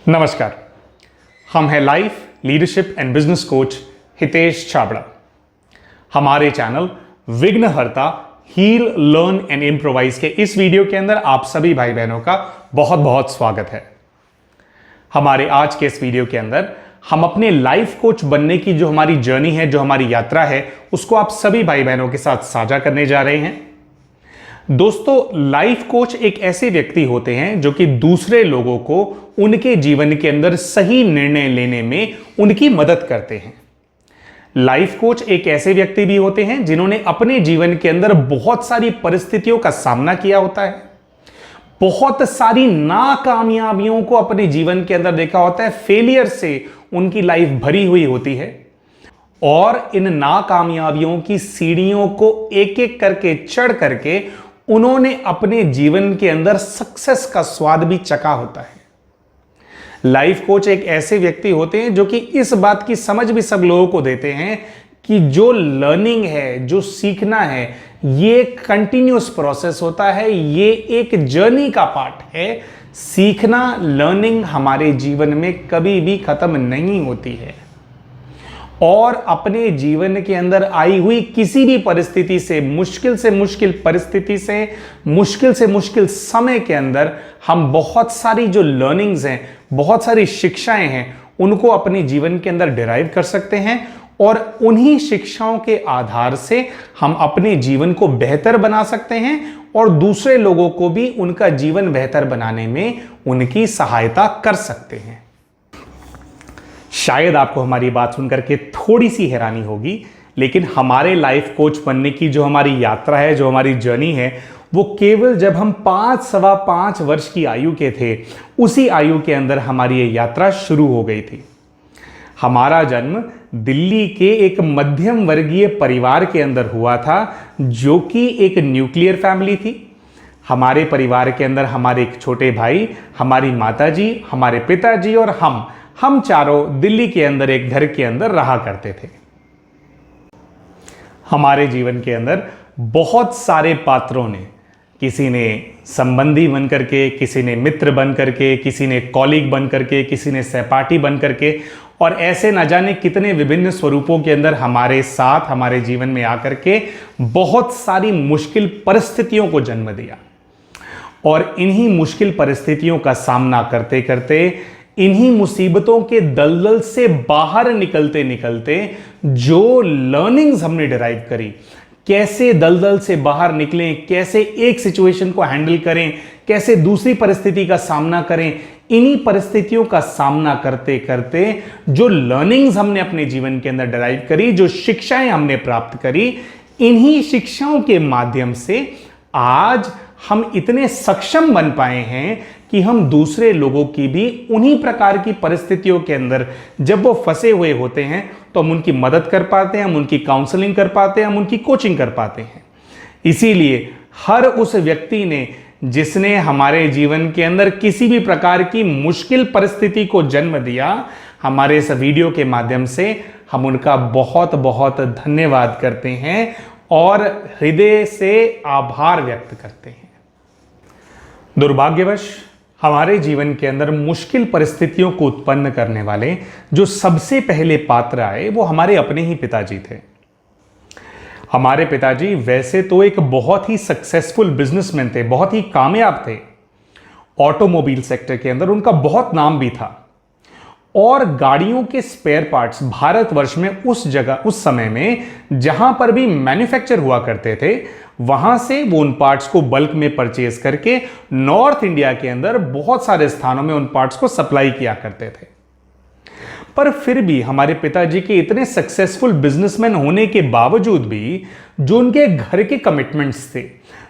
नमस्कार, हम हैं life leadership and business coach Hitesh Chhabra. हमारे चैनल विघ्नहर्ता हील लर्न एंड इम्प्रोवाइज के इस वीडियो के अंदर आप सभी भाई बहनों का बहुत बहुत स्वागत है। हमारे आज के इस वीडियो के अंदर हम अपने लाइफ कोच बनने की जो हमारी जर्नी है, जो हमारी यात्रा है, उसको आप सभी भाई बहनों के साथ साझा करने जा रहे हैं। दोस्तों, लाइफ कोच एक ऐसे व्यक्ति होते हैं जो कि दूसरे लोगों को उनके जीवन के अंदर सही निर्णय लेने में उनकी मदद करते हैं। लाइफ कोच एक ऐसे व्यक्ति भी होते हैं जिन्होंने अपने जीवन के अंदर बहुत सारी परिस्थितियों का सामना किया होता है, बहुत सारी नाकामयाबियों को अपने जीवन के अंदर देखा होता है, फेलियर से उनकी लाइफ भरी हुई होती है और इन नाकामयाबियों की सीढ़ियों को एक एक करके चढ़ करके उन्होंने अपने जीवन के अंदर सक्सेस का स्वाद भी चखा होता है। लाइफ कोच एक ऐसे व्यक्ति होते हैं जो कि इस बात की समझ भी सब लोगों को देते हैं कि जो लर्निंग है, जो सीखना है, ये कंटिन्यूअस प्रोसेस होता है, ये एक जर्नी का पार्ट है। सीखना, लर्निंग हमारे जीवन में कभी भी खत्म नहीं होती है और अपने जीवन के अंदर आई हुई किसी भी परिस्थिति से मुश्किल परिस्थिति से मुश्किल समय के अंदर हम बहुत सारी जो लर्निंग्स हैं, बहुत सारी शिक्षाएं हैं, उनको अपने जीवन के अंदर डिराइव कर सकते हैं और उन्हीं शिक्षाओं के आधार से हम अपने जीवन को बेहतर बना सकते हैं और दूसरे लोगों को भी उनका जीवन बेहतर बनाने में उनकी सहायता कर सकते हैं। शायद आपको हमारी बात सुनकर के थोड़ी सी हैरानी होगी, लेकिन हमारे लाइफ कोच बनने की जो हमारी यात्रा है, जो हमारी जर्नी है, वो केवल जब हम 5-5.25 वर्ष की आयु के थे, उसी आयु के अंदर हमारी ये यात्रा शुरू हो गई थी। हमारा जन्म दिल्ली के एक मध्यम वर्गीय परिवार के अंदर हुआ था, जो कि एक न्यूक्लियर फैमिली थी। हमारे परिवार के अंदर हमारे एक छोटे भाई, हमारी माताजी, हमारे पिताजी और हम चारों दिल्ली के अंदर एक घर के अंदर रहा करते थे। हमारे जीवन के अंदर बहुत सारे पात्रों ने, किसी ने संबंधी बन करके, किसी ने मित्र बन करके, किसी ने कॉलीग बन करके, किसी ने सहपाठी बन करके और ऐसे न जाने कितने विभिन्न स्वरूपों के अंदर हमारे साथ, हमारे जीवन में आकर के बहुत सारी मुश्किल परिस्थितियों को जन्म दिया। और इन्हीं मुश्किल परिस्थितियों का सामना करते करते, इन्हीं मुसीबतों के दलदल से बाहर निकलते निकलते जो लर्निंग्स हमने डिराइव करी, कैसे दलदल से बाहर निकलें, कैसे एक सिचुएशन को हैंडल करें, कैसे दूसरी परिस्थिति का सामना करें, इन्हीं परिस्थितियों का सामना करते करते जो लर्निंग्स हमने अपने जीवन के अंदर डिराइव करी, जो शिक्षाएं हमने प्राप्त करी, इन्हीं शिक्षाओं के माध्यम से आज हम इतने सक्षम बन पाए हैं कि हम दूसरे लोगों की भी उन्हीं प्रकार की परिस्थितियों के अंदर जब वो फंसे हुए होते हैं तो हम उनकी मदद कर पाते हैं, हम उनकी काउंसलिंग कर पाते हैं, हम उनकी कोचिंग कर पाते हैं। इसीलिए हर उस व्यक्ति ने जिसने हमारे जीवन के अंदर किसी भी प्रकार की मुश्किल परिस्थिति को जन्म दिया, हमारे इस वीडियो के माध्यम से हम उनका बहुत बहुत धन्यवाद करते हैं और हृदय से आभार व्यक्त करते हैं। दुर्भाग्यवश हमारे जीवन के अंदर मुश्किल परिस्थितियों को उत्पन्न करने वाले जो सबसे पहले पात्र आए, वो हमारे अपने ही पिताजी थे। हमारे पिताजी वैसे तो एक बहुत ही सक्सेसफुल बिजनेसमैन थे, बहुत ही कामयाब थे। ऑटोमोबाइल सेक्टर के अंदर उनका बहुत नाम भी था और गाड़ियों के स्पेयर पार्ट्स भारतवर्ष में उस समय में जहां पर भी मैन्युफैक्चर हुआ करते थे, वहां से वो उन पार्ट्स को बल्क में परचेज करके नॉर्थ इंडिया के अंदर बहुत सारे स्थानों में उन पार्ट्स को सप्लाई किया करते थे। पर फिर भी हमारे पिताजी के इतने सक्सेसफुल बिजनेसमैन होने के बावजूद भी जो उनके घर के कमिटमेंट्स थे,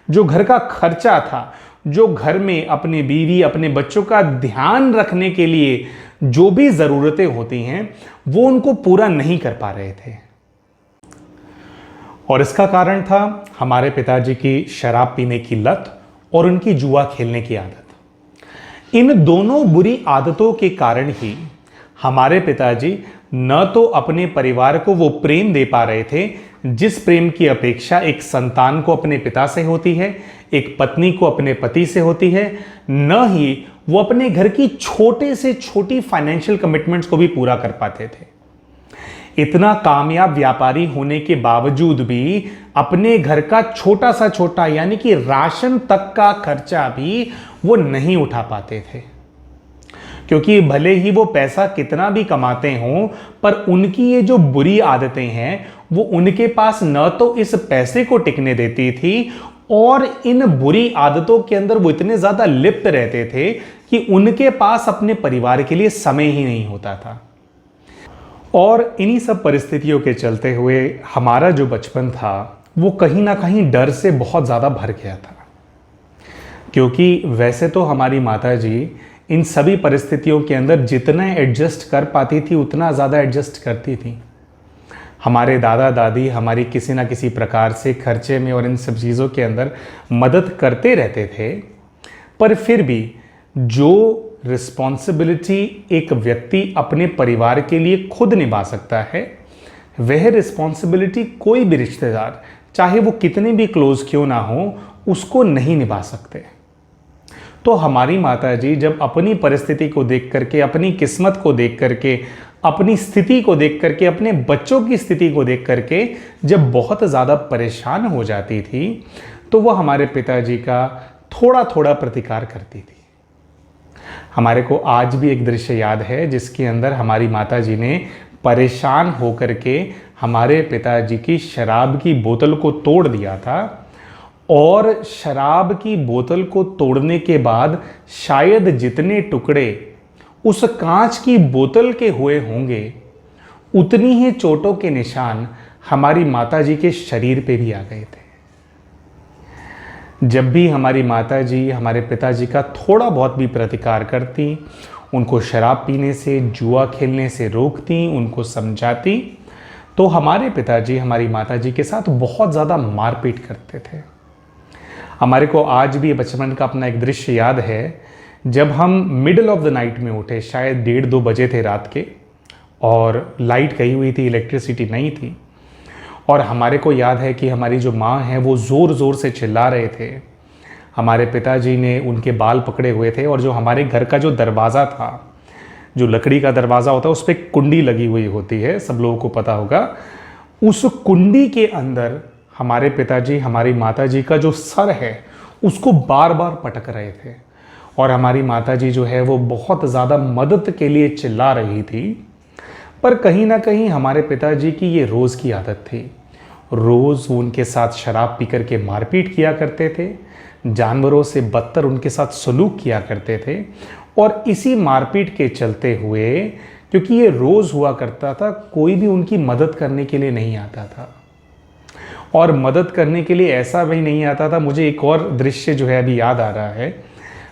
जो घर का खर्चा था, जो घर में अपनी बीवी, अपने बच्चों का ध्यान रखने के लिए जो भी जरूरतें होती हैं, वो उनको पूरा नहीं कर पा रहे थे। और इसका कारण था हमारे पिताजी की शराब पीने की लत और उनकी जुआ खेलने की आदत। इन दोनों बुरी आदतों के कारण ही हमारे पिताजी न तो अपने परिवार को वो प्रेम दे पा रहे थे जिस प्रेम की अपेक्षा एक संतान को अपने पिता से होती है, एक पत्नी को अपने पति से होती है, न ही वो अपने घर की छोटे से छोटी फाइनेंशियल कमिटमेंट्स को भी पूरा कर पाते थे। इतना कामयाब व्यापारी होने के बावजूद भी अपने घर का छोटा सा छोटा यानी कि राशन तक का खर्चा भी वो नहीं उठा पाते थे, क्योंकि भले ही वो पैसा कितना भी कमाते हों, पर उनकी ये जो बुरी आदतें हैं वो उनके पास न तो इस पैसे को टिकने देती थी, और इन बुरी आदतों के अंदर वो इतने ज्यादा लिप्त रहते थे कि उनके पास अपने परिवार के लिए समय ही नहीं होता था। और इन्हीं सब परिस्थितियों के चलते हुए हमारा जो बचपन था वो कहीं ना कहीं डर से बहुत ज़्यादा भर गया था, क्योंकि वैसे तो हमारी माताजी इन सभी परिस्थितियों के अंदर जितना एडजस्ट कर पाती थी उतना ज़्यादा एडजस्ट करती थी। हमारे दादा दादी हमारी किसी ना किसी प्रकार से खर्चे में और इन सब चीज़ों के अंदर मदद करते रहते थे, पर फिर भी जो रिस्पॉन्सिबिलिटी एक व्यक्ति अपने परिवार के लिए खुद निभा सकता है, वह रिस्पॉन्सिबिलिटी कोई भी रिश्तेदार, चाहे वो कितने भी क्लोज क्यों ना हो, उसको नहीं निभा सकते। तो हमारी माताजी जब अपनी परिस्थिति को देख करके, अपनी किस्मत को देख करके, अपनी स्थिति को देख करके, अपने बच्चों की स्थिति को देख करके जब बहुत ज़्यादा परेशान हो जाती थी, तो वह हमारे पिताजी का थोड़ा थोड़ा प्रतिकार करती थी। हमारे को आज भी एक दृश्य याद है जिसके अंदर हमारी माताजी ने परेशान होकर के हमारे पिताजी की शराब की बोतल को तोड़ दिया था, और शराब की बोतल को तोड़ने के बाद शायद जितने टुकड़े उस कांच की बोतल के हुए होंगे, उतनी ही चोटों के निशान हमारी माताजी के शरीर पे भी आ गए थे। जब भी हमारी माताजी हमारे पिताजी का थोड़ा बहुत भी प्रतिकार करती, उनको शराब पीने से, जुआ खेलने से रोकती, उनको समझाती, तो हमारे पिताजी हमारी माताजी के साथ बहुत ज़्यादा मारपीट करते थे। हमारे को आज भी बचपन का अपना एक दृश्य याद है, जब हम मिडल ऑफ द नाइट में उठे, शायद 1:30-2 बजे थे रात के, और लाइट गई हुई थी, इलेक्ट्रिसिटी नहीं थी, और हमारे को याद है कि हमारी जो माँ है वो ज़ोर ज़ोर से चिल्ला रहे थे। हमारे पिताजी ने उनके बाल पकड़े हुए थे, और जो हमारे घर का जो दरवाज़ा था, जो लकड़ी का दरवाज़ा होता है, उस पर कुंडी लगी हुई होती है, सब लोगों को पता होगा। उस कुंडी के अंदर हमारे पिताजी हमारी माताजी का जो सर है उसको बार बार पटक रहे थे, और हमारी माताजी जो है वो बहुत ज़्यादा मदद के लिए चिल्ला रही थी। पर कहीं ना कहीं हमारे पिताजी की ये रोज़ की आदत थी, रोज़ उनके साथ शराब पी करके मारपीट किया करते थे, जानवरों से बदतर उनके साथ सलूक किया करते थे, और इसी मारपीट के चलते हुए, क्योंकि ये रोज़ हुआ करता था, कोई भी उनकी मदद करने के लिए नहीं आता था। और मदद करने के लिए ऐसा भी नहीं आता था, मुझे एक और दृश्य जो है अभी याद आ रहा है,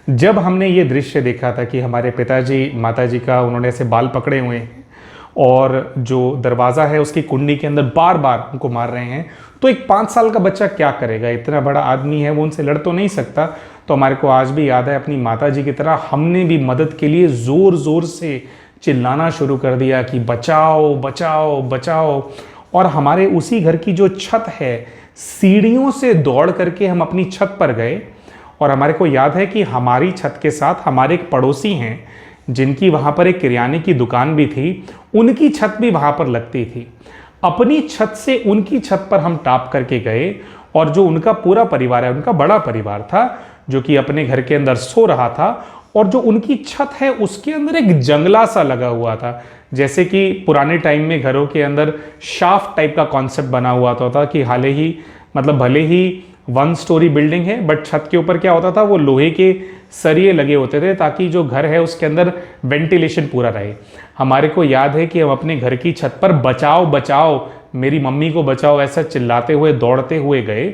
जब हमने ये दृश्य देखा था कि हमारे पिताजी माताजी का उन्होंने ऐसे बाल पकड़े हुए हैं, और जो दरवाज़ा है उसकी कुंडी के अंदर बार बार उनको मार रहे हैं, तो एक 5 साल का बच्चा क्या करेगा, इतना बड़ा आदमी है, वो उनसे लड़ तो नहीं सकता। तो हमारे को आज भी याद है, अपनी माताजी की तरह हमने भी मदद के लिए ज़ोर ज़ोर से चिल्लाना शुरू कर दिया कि बचाओ बचाओ बचाओ। और हमारे उसी घर की जो छत है, सीढ़ियों से दौड़ करके हम अपनी छत पर गए, और हमारे को याद है कि हमारी छत के साथ हमारे एक पड़ोसी हैं जिनकी वहाँ पर एक किराने की दुकान भी थी, उनकी छत भी वहाँ पर लगती थी। अपनी छत से उनकी छत पर हम टाप करके गए, और जो उनका पूरा परिवार है, उनका बड़ा परिवार था जो कि अपने घर के अंदर सो रहा था, और जो उनकी छत है उसके अंदर एक जंगला सा लगा हुआ था, जैसे कि पुराने टाइम में घरों के अंदर शाफ्ट टाइप का कॉन्सेप्ट बना हुआ था कि हाले ही मतलब भले ही 1 स्टोरी बिल्डिंग है, बट छत के ऊपर क्या होता था, वो लोहे के सरिये लगे होते थे ताकि जो घर है उसके अंदर वेंटिलेशन पूरा रहे। हमारे को याद है कि हम अपने घर की छत पर बचाओ बचाओ, मेरी मम्मी को बचाओ, ऐसा चिल्लाते हुए दौड़ते हुए गए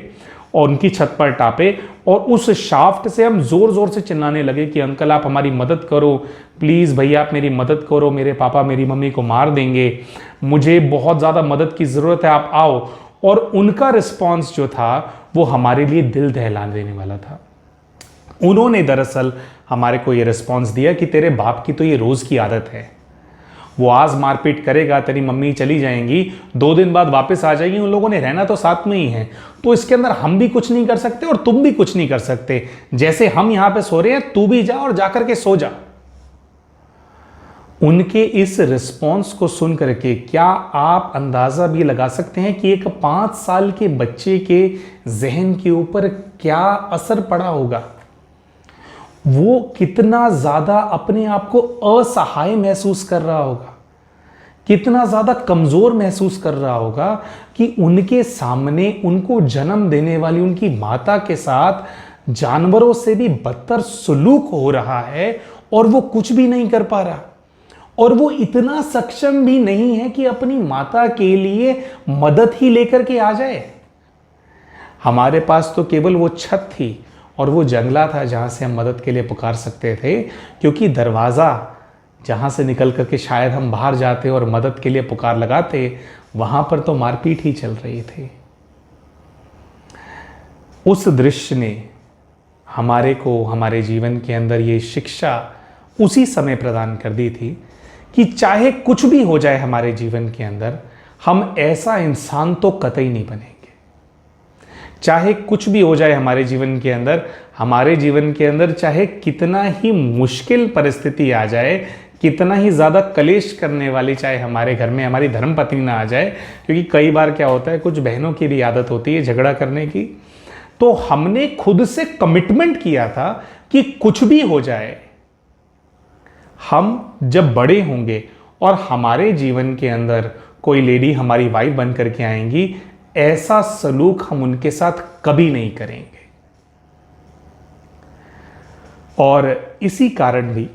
और उनकी छत पर टापे, और उस शाफ्ट से हम ज़ोर ज़ोर से चिल्लाने लगे कि अंकल आप हमारी मदद करो, प्लीज़ भैया आप मेरी मदद करो, मेरे पापा मेरी मम्मी को मार देंगे, मुझे बहुत ज़्यादा मदद की ज़रूरत है, आप आओ। और उनका रिस्पॉन्स जो था वो हमारे लिए दिल दहला देने वाला था। उन्होंने दरअसल हमारे को ये रिस्पॉन्स दिया कि तेरे बाप की तो ये रोज़ की आदत है, वो आज मारपीट करेगा, तेरी मम्मी चली जाएंगी, 2 दिन बाद वापस आ जाएगी, उन लोगों ने रहना तो साथ में ही है। तो इसके अंदर हम भी कुछ नहीं कर सकते और तुम भी कुछ नहीं कर सकते। जैसे हम यहां पे सो रहे हैं, तू भी जा और जाकर के सो जा। उनके इस रिस्पॉन्स को सुन करके क्या आप अंदाजा भी लगा सकते हैं कि एक 5 साल के बच्चे के जहन के ऊपर क्या असर पड़ा होगा? वो कितना ज्यादा अपने आप को असहाय महसूस कर रहा होगा, कितना ज्यादा कमजोर महसूस कर रहा होगा कि उनके सामने उनको जन्म देने वाली उनकी माता के साथ जानवरों से भी बदतर सलूक हो रहा है और वो कुछ भी नहीं कर पा रहा, और वो इतना सक्षम भी नहीं है कि अपनी माता के लिए मदद ही लेकर के आ जाए। हमारे पास तो केवल वो छत थी और वो जंगला था जहां से हम मदद के लिए पुकार सकते थे, क्योंकि दरवाजा जहां से निकल करके शायद हम बाहर जाते और मदद के लिए पुकार लगाते, वहां पर तो मारपीट ही चल रही थी। उस दृश्य ने हमारे को हमारे जीवन के अंदर ये शिक्षा उसी समय प्रदान कर दी थी कि चाहे कुछ भी हो जाए हमारे जीवन के अंदर, हम ऐसा इंसान तो कतई नहीं बनेंगे। चाहे कुछ भी हो जाए हमारे जीवन के अंदर, हमारे जीवन के अंदर चाहे कितना ही मुश्किल परिस्थिति आ जाए, कितना ही ज़्यादा कलेश करने वाली चाहे हमारे घर में हमारी धर्मपत्नी ना आ जाए, क्योंकि कई बार क्या होता है, कुछ बहनों की भी आदत होती है झगड़ा करने की। तो हमने खुद से कमिटमेंट किया था कि कुछ भी हो जाए, हम जब बड़े होंगे और हमारे जीवन के अंदर कोई लेडी हमारी वाइफ बन करके आएंगी, ऐसा सलूक हम उनके साथ कभी नहीं करेंगे। और इसी कारण भी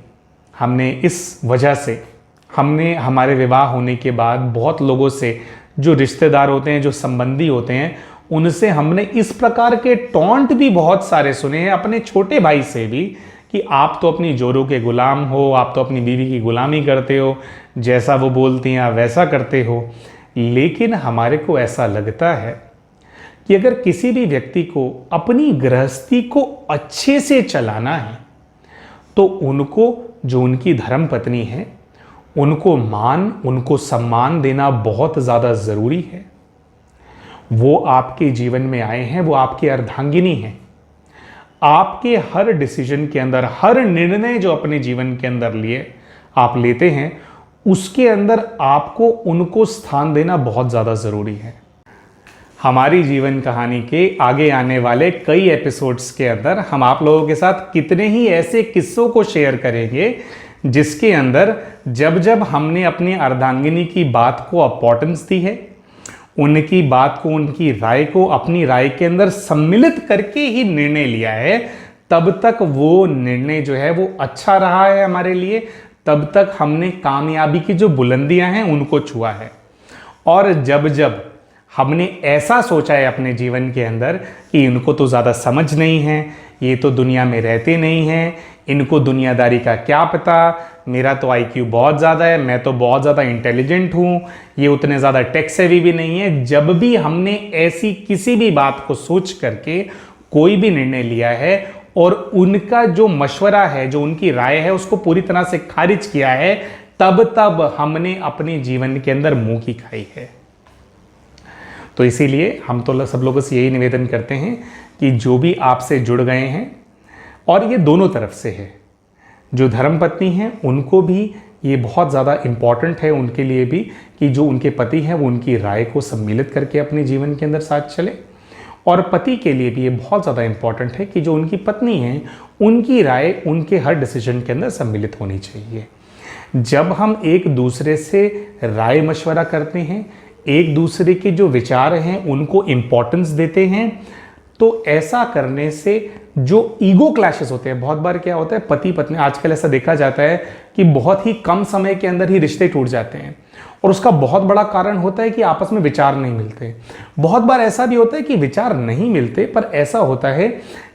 हमने इस वजह से हमने हमारे विवाह होने के बाद बहुत लोगों से, जो रिश्तेदार होते हैं, जो संबंधी होते हैं, उनसे हमने इस प्रकार के टॉन्ट भी बहुत सारे सुने हैं, अपने छोटे भाई से भी, कि आप तो अपनी जोरों के गुलाम हो, आप तो अपनी बीवी की गुलामी करते हो, जैसा वो बोलती हैं वैसा करते हो। लेकिन हमारे को ऐसा लगता है कि अगर किसी भी व्यक्ति को अपनी गृहस्थी को अच्छे से चलाना है, तो उनको, जो उनकी धर्म पत्नी है, उनको उनको सम्मान देना बहुत ज़्यादा ज़रूरी है। वो आपके जीवन में आए हैं, वो आपकी अर्धांगिनी हैं। आपके हर डिसीजन के अंदर, हर निर्णय जो अपने जीवन के अंदर आप लेते हैं, उसके अंदर आपको उनको स्थान देना बहुत ज़्यादा ज़रूरी है। हमारी जीवन कहानी के आगे आने वाले कई एपिसोड्स के अंदर हम आप लोगों के साथ कितने ही ऐसे किस्सों को शेयर करेंगे जिसके अंदर जब जब हमने अपनी अर्धांगिनी की बात को इंपॉर्टेंस दी है, उनकी बात को, उनकी राय को अपनी राय के अंदर सम्मिलित करके ही निर्णय लिया है, तब तक वो निर्णय जो है वो अच्छा रहा है हमारे लिए, तब तक हमने कामयाबी की जो बुलंदियां हैं उनको छुआ है। और जब जब हमने ऐसा सोचा है अपने जीवन के अंदर कि इनको तो ज़्यादा समझ नहीं है, ये तो दुनिया में रहते नहीं हैं, इनको दुनियादारी का क्या पता, मेरा तो आईक्यू बहुत ज़्यादा है, मैं तो बहुत ज़्यादा इंटेलिजेंट हूँ, ये उतने ज़्यादा टेक सेवी भी नहीं है, जब भी हमने ऐसी किसी भी बात को सोच करके कोई भी निर्णय लिया है और उनका जो मशवरा है, जो उनकी राय है, उसको पूरी तरह से खारिज किया है, तब तब हमने अपने जीवन के अंदर मुंह की खाई है। तो इसीलिए हम तो सब लोगों से यही निवेदन करते हैं कि जो भी आपसे जुड़ गए हैं, और ये दोनों तरफ से है, जो धर्मपत्नी हैं उनको भी ये बहुत ज़्यादा इम्पॉर्टेंट है उनके लिए भी कि जो उनके पति हैं वो उनकी राय को सम्मिलित करके अपने जीवन के अंदर साथ चले, और पति के लिए भी ये बहुत ज़्यादा इम्पॉर्टेंट है कि जो उनकी पत्नी हैं उनकी राय उनके हर डिसीजन के अंदर सम्मिलित होनी चाहिए। जब हम एक दूसरे से राय मशवरा करते हैं, एक दूसरे के जो विचार हैं उनको इम्पोर्टेंस देते हैं, तो ऐसा करने से जो ईगो क्लैशेस होते हैं, बहुत बार क्या होता है, पति पत्नी, आजकल ऐसा देखा जाता है कि बहुत ही कम समय के अंदर ही रिश्ते टूट जाते हैं, और उसका बहुत बड़ा कारण होता है कि आपस में विचार नहीं मिलते। बहुत बार ऐसा भी होता है कि विचार नहीं मिलते, पर ऐसा होता है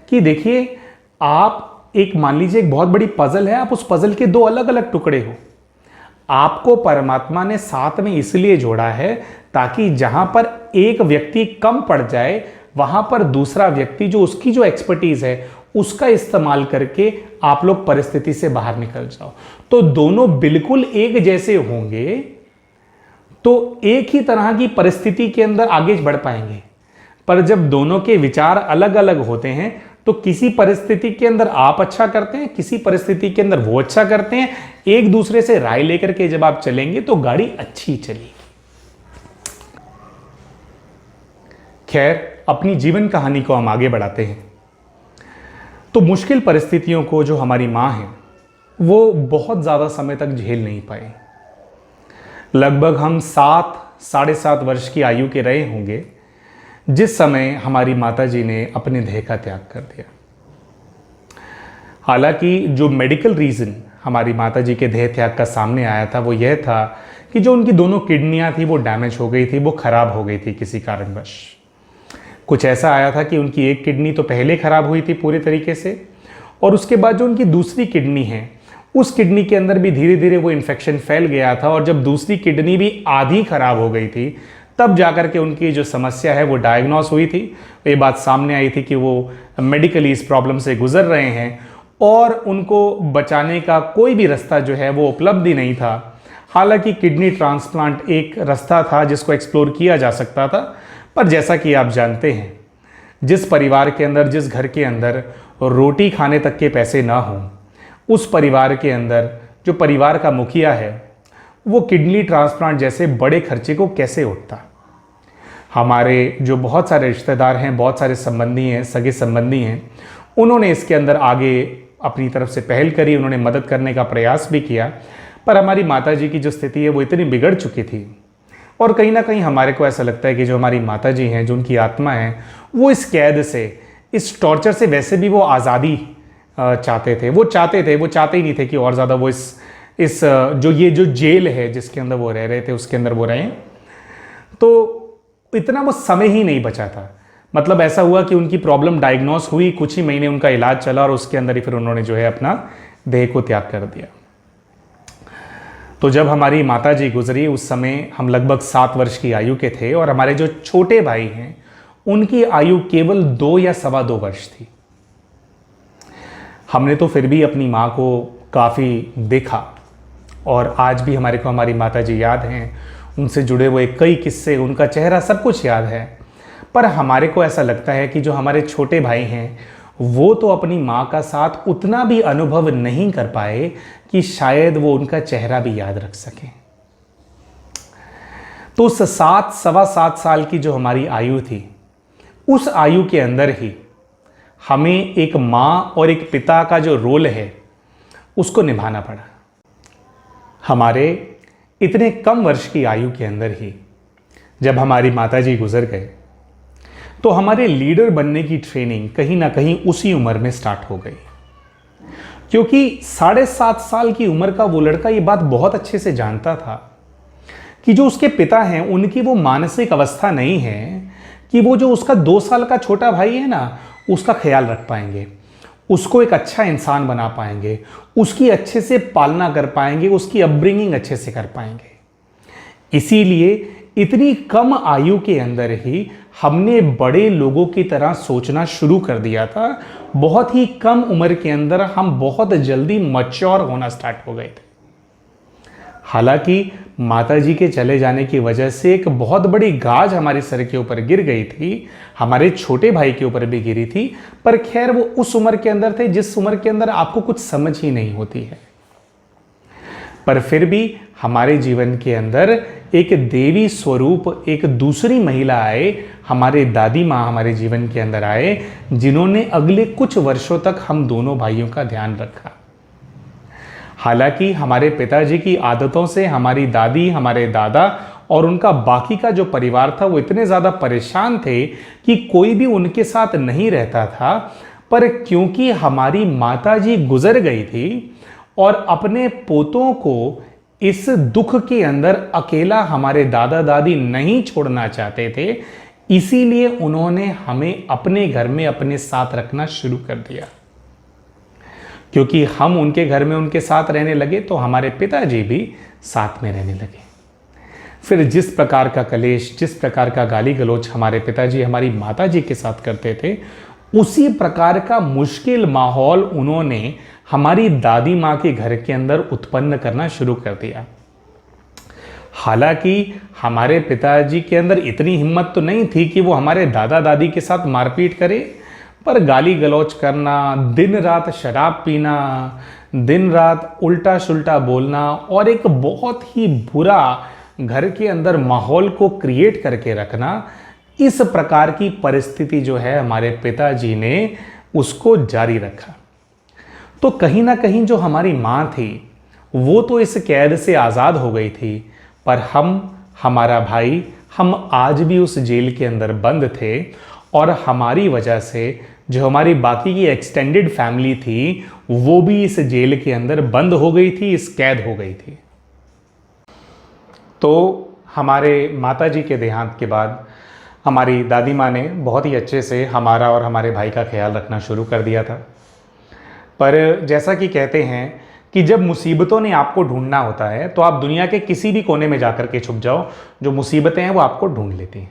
कि देखिए, आप एक, मान लीजिए एक बहुत बड़ी पजल है, आप उस पजल के 2 अलग अलग टुकड़े हो, आपको परमात्मा ने साथ में इसलिए जोड़ा है ताकि जहां पर एक व्यक्ति कम पड़ जाए, वहां पर दूसरा व्यक्ति जो उसकी जो एक्सपर्टीज है उसका इस्तेमाल करके आप लोग परिस्थिति से बाहर निकल जाओ। तो दोनों बिल्कुल एक जैसे होंगे तो एक ही तरह की परिस्थिति के अंदर आगे बढ़ पाएंगे, पर जब दोनों के विचार अलग अलग होते हैं तो किसी परिस्थिति के अंदर आप अच्छा करते हैं, किसी परिस्थिति के अंदर वो अच्छा करते हैं। एक दूसरे से राय लेकर के जब आप चलेंगे तो गाड़ी अच्छी चलेगी। खैर, अपनी जीवन कहानी को हम आगे बढ़ाते हैं। तो मुश्किल परिस्थितियों को जो हमारी माँ है वो बहुत ज़्यादा समय तक झेल नहीं पाए। लगभग हम 7-7.5 वर्ष की आयु के रहे होंगे जिस समय हमारी माताजी ने अपने देह का त्याग कर दिया। हालांकि जो मेडिकल रीज़न हमारी माताजी के देह त्याग का सामने आया था वो यह था कि जो उनकी दोनों किडनियां थी वो डैमेज हो गई थी, वो खराब हो गई थी किसी कारणवश। कुछ ऐसा आया था कि उनकी एक किडनी तो पहले खराब हुई थी पूरे तरीके से, और उसके बाद जो उनकी दूसरी किडनी है उस किडनी के अंदर भी धीरे धीरे वो इन्फेक्शन फैल गया था, और जब दूसरी किडनी भी आधी खराब हो गई थी तब जाकर के उनकी जो समस्या है वो डायग्नोस हुई थी। ये बात सामने आई थी कि वो मेडिकली इस प्रॉब्लम से गुजर रहे हैं और उनको बचाने का कोई भी रास्ता जो है वो उपलब्ध ही नहीं था। हालांकि किडनी ट्रांसप्लांट एक रास्ता था जिसको एक्सप्लोर किया जा सकता था, पर जैसा कि आप जानते हैं, जिस परिवार के अंदर, जिस घर के अंदर रोटी खाने तक के पैसे ना हों, उस परिवार के अंदर जो परिवार का मुखिया है वो किडनी ट्रांसप्लांट जैसे बड़े खर्चे को कैसे उठता। हमारे जो बहुत सारे रिश्तेदार हैं, बहुत सारे संबंधी हैं, सगे संबंधी हैं, उन्होंने इसके अंदर आगे अपनी तरफ से पहल करी, उन्होंने मदद करने का प्रयास भी किया, पर हमारी माताजी की जो स्थिति है वो इतनी बिगड़ चुकी थी। और कहीं ना कहीं हमारे को ऐसा लगता है कि जो हमारी माताजी हैं, जो उनकी आत्मा है, वो इस कैद से, इस टॉर्चर से वैसे भी वो आज़ादी चाहते थे। वो चाहते ही नहीं थे कि और ज़्यादा वो इस जो जेल है जिसके अंदर वो रह रहे थे उसके अंदर वो रहें। तो इतना वो समय ही नहीं बचा था। मतलब ऐसा हुआ कि उनकी प्रॉब्लम डायग्नोस हुई, कुछ ही महीने उनका इलाज चला और उसके अंदर ही फिर उन्होंने जो है अपना देह को त्याग कर दिया। तो जब हमारी माताजी गुजरी उस समय हम लगभग 7 वर्ष की आयु के थे, और हमारे जो छोटे भाई हैं उनकी आयु केवल 2 या 2.25 वर्ष थी। हमने तो फिर भी अपनी माँ को काफ़ी देखा, और आज भी हमारे को हमारी माताजी याद हैं, उनसे जुड़े हुए कई किस्से, उनका चेहरा, सब कुछ याद है। पर हमारे को ऐसा लगता है कि जो हमारे छोटे भाई हैं वो तो अपनी माँ का साथ उतना भी अनुभव नहीं कर पाए कि शायद वो उनका चेहरा भी याद रख सकें। तो उस 7-7.25 साल की जो हमारी आयु थी, उस आयु के अंदर ही हमें एक माँ और एक पिता का जो रोल है उसको निभाना पड़ा। हमारे इतने कम वर्ष की आयु के अंदर ही जब हमारी माताजी गुजर गए तो हमारे लीडर बनने की ट्रेनिंग कहीं ना कहीं उसी उम्र में स्टार्ट हो गई, क्योंकि 7.5 साल की उम्र का वो लड़का ये बात बहुत अच्छे से जानता था कि जो उसके पिता हैं उनकी वो मानसिक अवस्था नहीं है कि वो जो उसका 2 साल का छोटा भाई है ना उसका ख्याल रख पाएंगे, उसको एक अच्छा इंसान बना पाएंगे, उसकी अच्छे से पालना कर पाएंगे, उसकी अपब्रिंगिंग अच्छे से कर पाएंगे। इसीलिए इतनी कम आयु के अंदर ही हमने बड़े लोगों की तरह सोचना शुरू कर दिया था। बहुत ही कम उम्र के अंदर हम बहुत जल्दी मैच्योर होना स्टार्ट हो गए थे। हालांकि माताजी के चले जाने की वजह से एक बहुत बड़ी गाज हमारे सर के ऊपर गिर गई थी, हमारे छोटे भाई के ऊपर भी गिरी थी, पर खैर वो उस उम्र के अंदर थे जिस उम्र के अंदर आपको कुछ समझ ही नहीं होती है। पर फिर भी हमारे जीवन के अंदर एक देवी स्वरूप, एक दूसरी महिला आए, हमारे दादी माँ हमारे जीवन के अंदर आए, जिन्होंने अगले कुछ वर्षों तक हम दोनों भाइयों का ध्यान रखा। हालांकि हमारे पिताजी की आदतों से हमारी दादी, हमारे दादा और उनका बाकी का जो परिवार था वो इतने ज़्यादा परेशान थे कि कोई भी उनके साथ नहीं रहता था। पर क्योंकि हमारी माताजी गुजर गई थी और अपने पोतों को इस दुख के अंदर अकेला हमारे दादा दादी नहीं छोड़ना चाहते थे, इसीलिए उन्होंने हमें अपने घर में अपने साथ रखना शुरू कर दिया। क्योंकि हम उनके घर में उनके साथ रहने लगे तो हमारे पिताजी भी साथ में रहने लगे। फिर जिस प्रकार का कलेश, जिस प्रकार का गाली गलौज हमारे पिताजी हमारी माताजी के साथ करते थे, उसी प्रकार का मुश्किल माहौल उन्होंने हमारी दादी माँ के घर के अंदर उत्पन्न करना शुरू कर दिया। हालांकि हमारे पिताजी के अंदर इतनी हिम्मत तो नहीं थी कि वो हमारे दादा दादी के साथ मारपीट करे, पर गाली गलौज करना, दिन रात शराब पीना, दिन रात उल्टा सुल्टा बोलना और एक बहुत ही बुरा घर के अंदर माहौल को क्रिएट करके रखना, इस प्रकार की परिस्थिति जो है हमारे पिताजी ने उसको जारी रखा। तो कहीं ना कहीं जो हमारी माँ थी वो तो इस कैद से आज़ाद हो गई थी, पर हमारा भाई, हम आज भी उस जेल के अंदर बंद थे और हमारी वजह से जो हमारी बाकी की एक्सटेंडेड फैमिली थी वो भी इस जेल के अंदर बंद हो गई थी, इस कैद हो गई थी। तो हमारे माताजी के देहांत के बाद हमारी दादी माँ ने बहुत ही अच्छे से हमारा और हमारे भाई का ख्याल रखना शुरू कर दिया था। पर जैसा कि कहते हैं कि जब मुसीबतों ने आपको ढूंढना होता है तो आप दुनिया के किसी भी कोने में जाकर के छुप जाओ, जो मुसीबतें हैं वो आपको ढूंढ लेती हैं।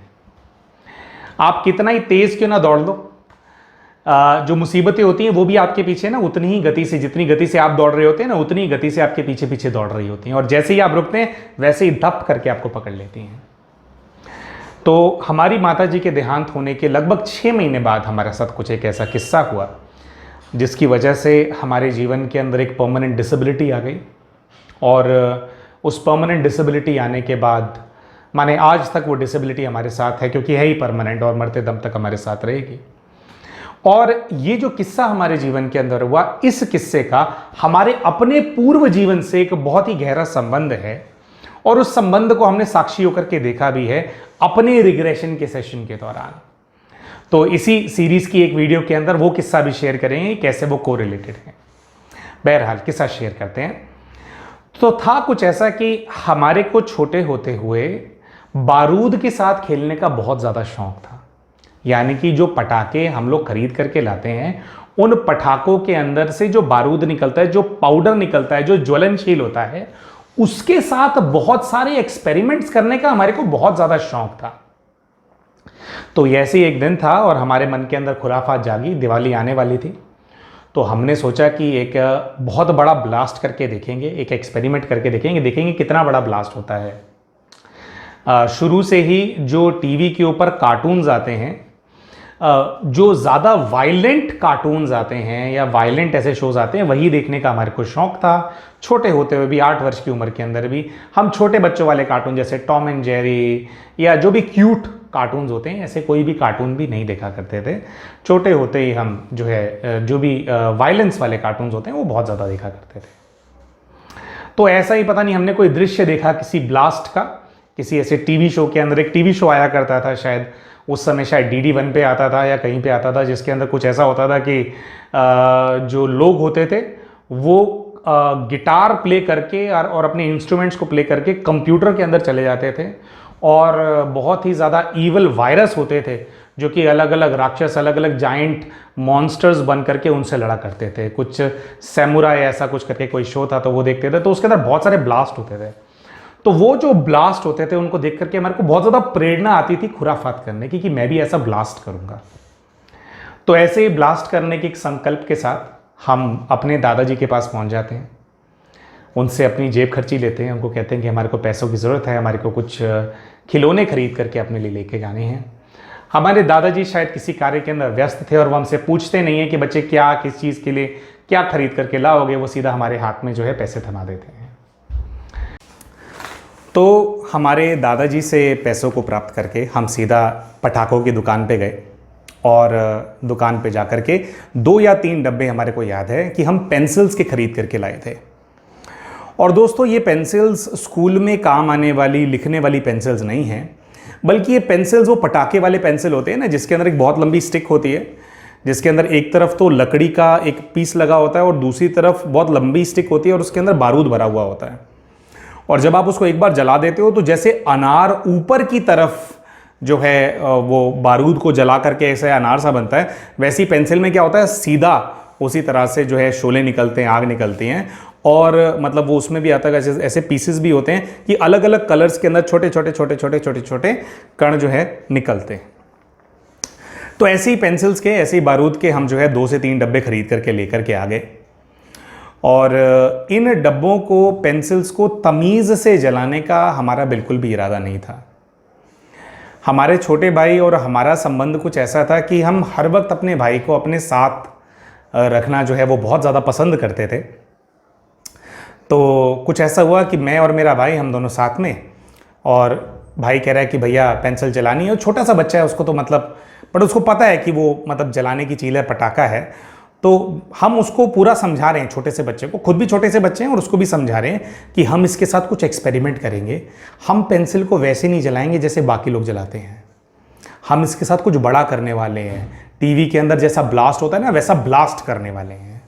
आप कितना ही तेज क्यों ना दौड़ लो, जो मुसीबतें होती हैं वो भी आपके पीछे ना उतनी ही गति से, जितनी गति से आप दौड़ रहे होते हैं ना, उतनी ही गति से आपके पीछे पीछे दौड़ रही होती हैं, और जैसे ही आप रुकते हैं वैसे ही धप करके आपको पकड़ लेती हैं। तो हमारी माताजी के देहांत होने के लगभग 6 महीने बाद हमारे साथ कुछ एक ऐसा किस्सा हुआ जिसकी वजह से हमारे जीवन के अंदर एक परमानेंट डिसेबिलिटी आ गई। और उस परमानेंट डिसेबिलिटी आने के बाद, माने आज तक वो डिसेबिलिटी हमारे साथ है, क्योंकि है ही परमानेंट और मरते दम तक हमारे साथ रहेगी। और ये जो किस्सा हमारे जीवन के अंदर हुआ, इस किस्से का हमारे अपने पूर्व जीवन से एक बहुत ही गहरा संबंध है, और उस संबंध को हमने साक्षी होकर के देखा भी है अपने रिग्रेशन के सेशन के दौरान। तो इसी सीरीज की एक वीडियो के अंदर वो किस्सा भी शेयर करेंगे, कैसे वो कोरिलेटेड है। बहरहाल किस्सा शेयर करते हैं। तो था कुछ ऐसा कि हमारे को छोटे होते हुए बारूद के साथ खेलने का बहुत ज़्यादा शौक था। यानी कि जो पटाखे हम लोग खरीद करके लाते हैं, उन पटाखों के अंदर से जो बारूद निकलता है, जो पाउडर निकलता है, जो ज्वलनशील होता है, उसके साथ बहुत सारे एक्सपेरिमेंट्स करने का हमारे को बहुत ज़्यादा शौक था। तो ऐसे ही एक दिन था और हमारे मन के अंदर खुराफात जागी, दिवाली आने वाली थी। तो हमने सोचा कि एक बहुत बड़ा ब्लास्ट करके देखेंगे, एक एक्सपेरिमेंट करके देखेंगे कितना बड़ा ब्लास्ट होता है। शुरू से ही जो टीवी के ऊपर कार्टून्स आते हैं, जो ज़्यादा वायलेंट कार्टून्स आते हैं या वायलेंट ऐसे शोज आते हैं, वही देखने का हमारे को शौक था। छोटे होते हुए भी, 8 वर्ष की उम्र के अंदर भी हम छोटे बच्चों वाले कार्टून जैसे टॉम एंड जेरी या जो भी क्यूट कार्टून्स होते हैं, ऐसे कोई भी कार्टून भी नहीं देखा करते थे। छोटे होते ही हम जो है जो भी वायलेंस वाले कार्टून्स होते हैं वो बहुत ज़्यादा देखा करते थे। तो ऐसा ही पता नहीं हमने कोई दृश्य देखा किसी ब्लास्ट का, किसी ऐसे टीवी शो के अंदर। एक टीवी शो आया करता था, शायद उस समय शायद DD1 पे आता था या कहीं पे आता था, जिसके अंदर कुछ ऐसा होता था कि जो लोग होते थे वो गिटार प्ले करके और अपने इंस्ट्रूमेंट्स को प्ले करके कंप्यूटर के अंदर चले जाते थे, और बहुत ही ज़्यादा ईवल वायरस होते थे जो कि अलग अलग राक्षस, अलग अलग जाइंट मॉन्स्टर्स बन करके उनसे लड़ा करते थे। कुछ सैमुराई ऐसा कुछ करके कोई शो था, तो वो देखते थे। तो उसके अंदर बहुत सारे ब्लास्ट होते थे। तो वो जो ब्लास्ट होते थे उनको देख करके हमारे को बहुत ज़्यादा प्रेरणा आती थी खुराफात करने की, कि मैं भी ऐसा ब्लास्ट करूँगा। तो ऐसे ही ब्लास्ट करने के एक संकल्प के साथ हम अपने दादाजी के पास पहुँच जाते हैं, उनसे अपनी जेब खर्ची लेते हैं, उनको कहते हैं कि हमारे को पैसों की ज़रूरत है, हमारे को कुछ खिलौने खरीद करके अपने लिए लेके जाने हैं। हमारे दादाजी शायद किसी कार्य के अंदर व्यस्त थे और वो हमसे पूछते नहीं है कि बच्चे क्या, किस चीज़ के लिए क्या खरीद करके लाओगे, वो सीधा हमारे हाथ में जो है पैसे थमा देते हैं। तो हमारे दादाजी से पैसों को प्राप्त करके हम सीधा पटाखों की दुकान पे गए, और दुकान पे जा कर के 2 या 3 डब्बे हमारे को याद है कि हम पेंसिल्स के खरीद करके लाए थे। और दोस्तों, ये पेंसिल्स स्कूल में काम आने वाली, लिखने वाली पेंसिल्स नहीं हैं, बल्कि ये पेंसिल्स वो पटाखे वाले पेंसिल होते हैं ना, जिसके अंदर एक बहुत लंबी स्टिक होती है, जिसके अंदर एक तरफ तो लकड़ी का एक पीस लगा होता है और दूसरी तरफ बहुत लंबी स्टिक होती है और उसके अंदर बारूद भरा हुआ होता है। और जब आप उसको एक बार जला देते हो तो जैसे अनार ऊपर की तरफ जो है वो बारूद को जला करके ऐसे अनार सा बनता है, वैसी पेंसिल में क्या होता है, सीधा उसी तरह से जो है शोले निकलते हैं, आग निकलती हैं। और मतलब वो उसमें भी आता है ऐसे पीसेस भी होते हैं कि अलग अलग कलर्स के अंदर छोटे छोटे छोटे छोटे छोटे छोटे कण जो है निकलते हैं। तो ऐसे ही पेंसिल्स के, ऐसे ही बारूद के हम जो है 2 से 3 डब्बे खरीद करके लेकर के आ गए। और इन डब्बों को, पेंसिल्स को तमीज़ से जलाने का हमारा बिल्कुल भी इरादा नहीं था। हमारे छोटे भाई और हमारा संबंध कुछ ऐसा था कि हम हर वक्त अपने भाई को अपने साथ रखना जो है वो बहुत ज़्यादा पसंद करते थे। तो कुछ ऐसा हुआ कि मैं और मेरा भाई, हम दोनों साथ में, और भाई कह रहा है कि भैया पेंसिल जलानी है। और छोटा सा बच्चा है, उसको तो मतलब, बट उसको पता है कि वो मतलब जलाने की चीज़ है, पटाखा है। तो हम उसको पूरा समझा रहे हैं, छोटे से बच्चे को, खुद भी छोटे से बच्चे हैं और उसको भी समझा रहे हैं कि हम इसके साथ कुछ एक्सपेरिमेंट करेंगे। हम पेंसिल को वैसे नहीं जलाएंगे जैसे बाकी लोग जलाते हैं, हम इसके साथ कुछ बड़ा करने वाले हैं। टीवी के अंदर जैसा ब्लास्ट होता है ना, वैसा ब्लास्ट करने वाले हैं।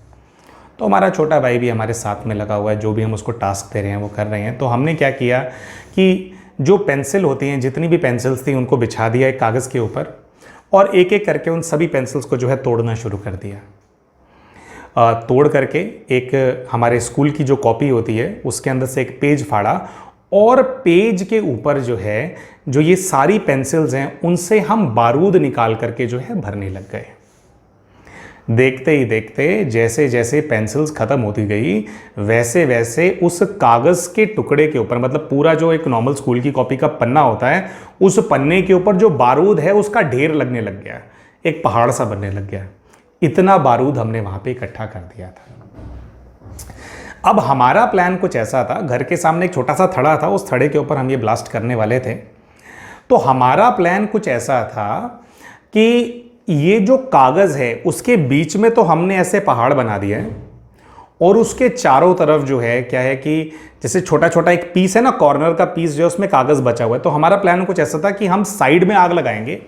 तो हमारा छोटा भाई भी हमारे साथ में लगा हुआ है, जो भी हम उसको टास्क दे रहे हैं वो कर रहे हैं। तो हमने क्या किया कि जो पेंसिल होती हैं, जितनी भी पेंसिल्स थी, उनको बिछा दिया एक कागज़ के ऊपर, और एक एक करके उन सभी पेंसिल्स को जो है तोड़ना शुरू कर दिया। तोड़ करके एक हमारे स्कूल की जो कॉपी होती है उसके अंदर से एक पेज फाड़ा, और पेज के ऊपर जो है, जो ये सारी पेंसिल्स हैं, उनसे हम बारूद निकाल करके जो है भरने लग गए। देखते ही देखते जैसे जैसे पेंसिल्स ख़त्म होती गई, वैसे वैसे उस कागज़ के टुकड़े के ऊपर, मतलब पूरा जो एक नॉर्मल स्कूल की कॉपी का पन्ना होता है, उस पन्ने के ऊपर जो बारूद है उसका ढेर लगने लग गया, एक पहाड़ सा बनने लग गया। इतना बारूद हमने वहाँ पे इकट्ठा कर दिया था। अब हमारा प्लान कुछ ऐसा था, घर के सामने एक छोटा सा थड़ा था, उस थड़े के ऊपर हम ये ब्लास्ट करने वाले थे। तो हमारा प्लान कुछ ऐसा था कि ये जो कागज़ है उसके बीच में तो हमने ऐसे पहाड़ बना दिया है, और उसके चारों तरफ जो है क्या है कि जैसे छोटा छोटा एक पीस है ना, कॉर्नर का पीस जो है उसमें कागज़ बचा हुआ है। तो हमारा प्लान कुछ ऐसा था कि हम साइड में आग लगाएंगे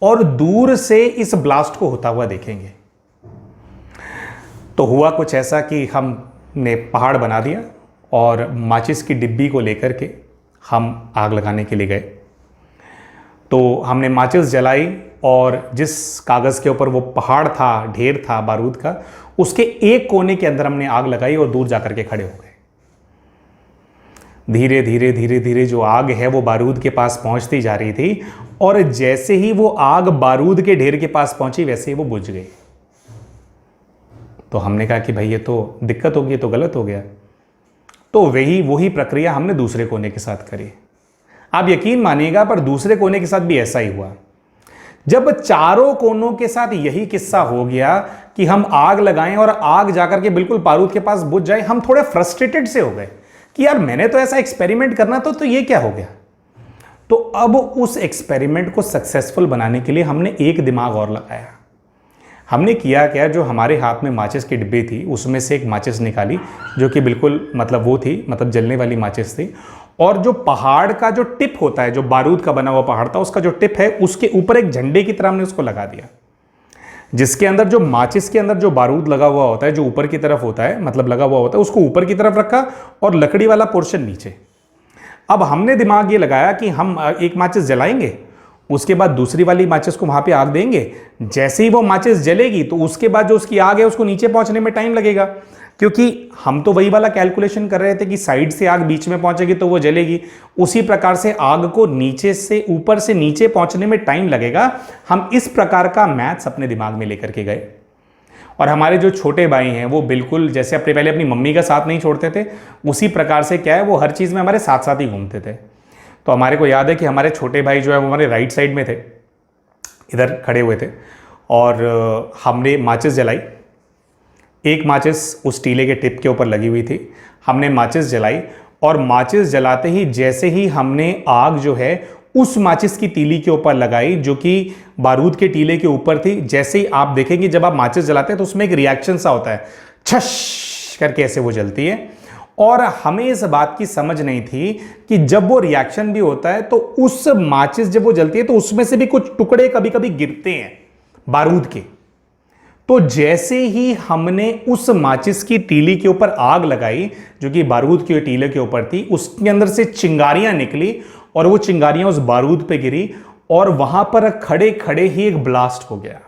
और दूर से इस ब्लास्ट को होता हुआ देखेंगे। तो हुआ कुछ ऐसा कि हमने पहाड़ बना दिया और माचिस की डिब्बी को लेकर के हम आग लगाने के लिए गए। तो हमने माचिस जलाई, और जिस कागज़ के ऊपर वो पहाड़ था, ढेर था बारूद का, उसके एक कोने के अंदर हमने आग लगाई और दूर जाकर के खड़े हो गए। धीरे धीरे धीरे धीरे जो आग है वो बारूद के पास पहुंचती जा रही थी, और जैसे ही वो आग बारूद के ढेर के पास पहुंची वैसे ही वो बुझ गई। तो हमने कहा कि भाई ये तो दिक्कत होगी, ये तो गलत हो गया। तो वही प्रक्रिया हमने दूसरे कोने के साथ करी। आप यकीन मानिएगा, पर दूसरे कोने के साथ भी ऐसा ही हुआ। जब चारों कोनों के साथ यही किस्सा हो गया कि हम आग लगाएं और आग जाकर के बिल्कुल बारूद के पास बुझ जाए, हम थोड़े फ्रस्ट्रेटेड से हो गए कि यार मैंने तो ऐसा एक्सपेरिमेंट करना था, तो ये क्या हो गया। तो अब उस एक्सपेरिमेंट को सक्सेसफुल बनाने के लिए हमने एक दिमाग और लगाया। हमने किया क्या, जो हमारे हाथ में माचिस की डिब्बी थी उसमें से एक माचिस निकाली, जो कि बिल्कुल मतलब वो थी, मतलब जलने वाली माचिस थी, और जो पहाड़ का जो टिप होता है, जो बारूद का बना हुआ पहाड़ था, उसका जो टिप है उसके ऊपर एक झंडे की तरह हमने उसको लगा दिया, जिसके अंदर जो माचिस के अंदर जो बारूद लगा हुआ होता है, जो ऊपर की तरफ होता है, मतलब लगा हुआ होता है, उसको ऊपर की तरफ रखा और लकड़ी वाला पोर्शन नीचे। अब हमने दिमाग ये लगाया कि हम एक माचिस जलाएंगे, उसके बाद दूसरी वाली माचिस को वहां पे आग देंगे। जैसे ही वो माचिस जलेगी तो उसके बाद जो उसकी आग है उसको नीचे पहुंचने में टाइम लगेगा, क्योंकि हम तो वही वाला कैलकुलेशन कर रहे थे कि साइड से आग बीच में पहुंचेगी तो वो जलेगी। उसी प्रकार से आग को नीचे से ऊपर से नीचे पहुंचने में टाइम लगेगा। हम इस प्रकार का मैथ्स अपने दिमाग में लेकर के गए, और हमारे जो छोटे भाई हैं वो बिल्कुल जैसे अपने पहले अपनी मम्मी का साथ नहीं छोड़ते थे, उसी प्रकार से क्या है वो हर चीज़ में हमारे साथ साथ ही घूमते थे। तो हमारे को याद है कि हमारे छोटे भाई जो है वो हमारे राइट साइड में थे, इधर खड़े हुए थे, और हमने माचिस जलाई। एक माचिस उस टीले के टिप के ऊपर लगी हुई थी। हमने माचिस जलाई, और माचिस जलाते ही जैसे ही हमने आग जो है उस माचिस की तीली के ऊपर लगाई, जो कि बारूद के टीले के ऊपर थी, जैसे ही आप देखेंगे जब आप माचिस जलाते हैं तो उसमें एक रिएक्शन सा होता है, छश करके ऐसे वो जलती है। और हमें इस बात की समझ नहीं थी कि जब वो रिएक्शन भी होता है तो उस माचिस जब वो जलती है तो उसमें से भी कुछ टुकड़े कभी कभी गिरते हैं बारूद के। तो जैसे ही हमने उस माचिस की तीली के ऊपर आग लगाई, जो कि बारूद की तीले के ऊपर थी, उसके अंदर से चिंगारियां निकली, और वो चिंगारियां उस बारूद पे गिरी, और वहां पर खड़े खड़े ही एक ब्लास्ट हो गया।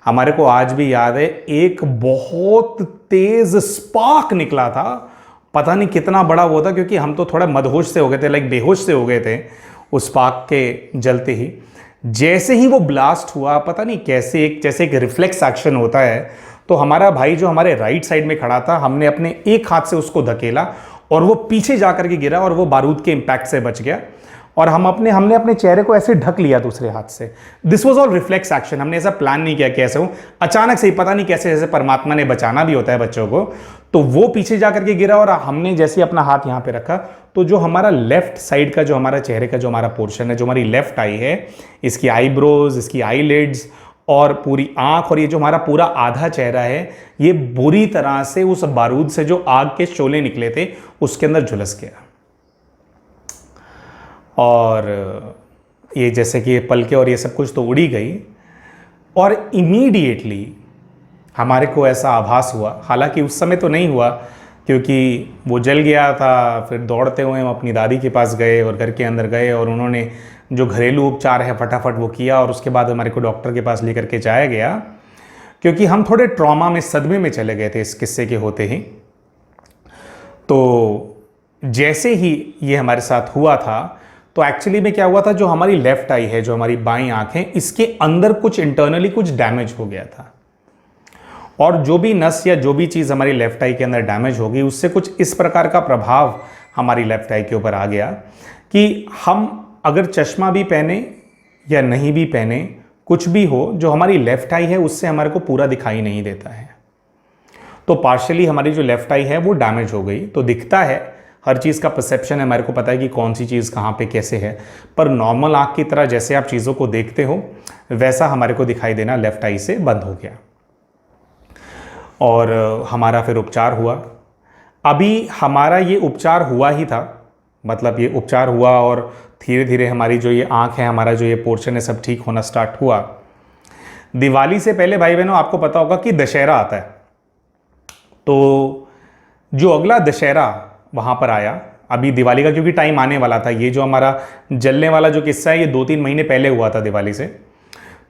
हमारे को आज भी याद है, एक बहुत तेज स्पार्क निकला था। पता नहीं कितना बड़ा वो था, क्योंकि हम तो थोड़ा मदहोश से हो गए थे, लाइक बेहोश से हो गए थे उस स्पार्क के जलते ही। जैसे ही वो ब्लास्ट हुआ, पता नहीं कैसे जैसे एक रिफ्लेक्स एक्शन होता है, तो हमारा भाई जो हमारे राइट साइड में खड़ा था, हमने अपने एक हाथ से उसको धकेला और वो पीछे जाकर के गिरा और वो बारूद के इंपैक्ट से बच गया। और हमने अपने चेहरे को ऐसे ढक लिया दूसरे हाथ से। This was all reflex action. हमने ऐसा प्लान नहीं किया कि ऐसे हो, अचानक से ही पता नहीं कैसे, जैसे परमात्मा ने बचाना भी होता है बच्चों को, तो वो पीछे जाकर के गिरा और हमने जैसे अपना हाथ यहां पे रखा, तो जो हमारा लेफ्ट साइड का, जो हमारा चेहरे का जो हमारा पोर्शन है, जो हमारी लेफ्ट आई है, इसकी आईब्रोज, इसकी आईलिड्स और पूरी आंख और ये जो हमारा पूरा आधा चेहरा है, ये बुरी तरह से उस बारूद से जो आग के शोले निकले थे उसके अंदर झुलस गया। और ये जैसे कि ये पलके और ये सब कुछ तो उड़ी गई और इमीडिएटली हमारे को ऐसा आभास हुआ, हालांकि उस समय तो नहीं हुआ क्योंकि वो जल गया था। फिर दौड़ते हुए हम अपनी दादी के पास गए और घर के अंदर गए और उन्होंने जो घरेलू उपचार है फटाफट वो किया और उसके बाद हमारे को डॉक्टर के पास लेकर के जाया गया, क्योंकि हम थोड़े ट्रॉमा में, सदमे में चले गए थे इस किस्से के होते ही। तो जैसे ही ये हमारे साथ हुआ था, तो एक्चुअली में क्या हुआ था, जो हमारी लेफ्ट आई है, जो हमारी बाईं आंख है, इसके अंदर कुछ इंटरनली कुछ डैमेज हो गया था। और जो भी नस या जो भी चीज़ हमारी लेफ्ट आई के अंदर डैमेज हो गई, उससे कुछ इस प्रकार का प्रभाव हमारी लेफ्ट आई के ऊपर आ गया कि हम अगर चश्मा भी पहने या नहीं भी पहने, कुछ भी हो, जो हमारी लेफ्ट आई है उससे हमारे को पूरा दिखाई नहीं देता है। तो पार्शियली हमारी जो लेफ्ट आई है वो डैमेज हो गई। तो दिखता है, हर चीज़ का परसेप्शन है, हमारे को पता है कि कौन सी चीज़ कहाँ पे कैसे है, पर नॉर्मल आँख की तरह जैसे आप चीज़ों को देखते हो वैसा हमारे को दिखाई देना लेफ्ट आई से बंद हो गया। और हमारा फिर उपचार हुआ। अभी हमारा ये उपचार हुआ ही था, मतलब ये उपचार हुआ और धीरे धीरे हमारी जो ये आँख है, हमारा जो ये पोर्शन है, सब ठीक होना स्टार्ट हुआ। दिवाली से पहले भाई बहनों आपको पता होगा कि दशहरा आता है, तो जो अगला दशहरा वहाँ पर आया, अभी दिवाली का क्योंकि टाइम आने वाला था, ये जो हमारा जलने वाला जो किस्सा है ये 2-3 महीने पहले हुआ था दिवाली से।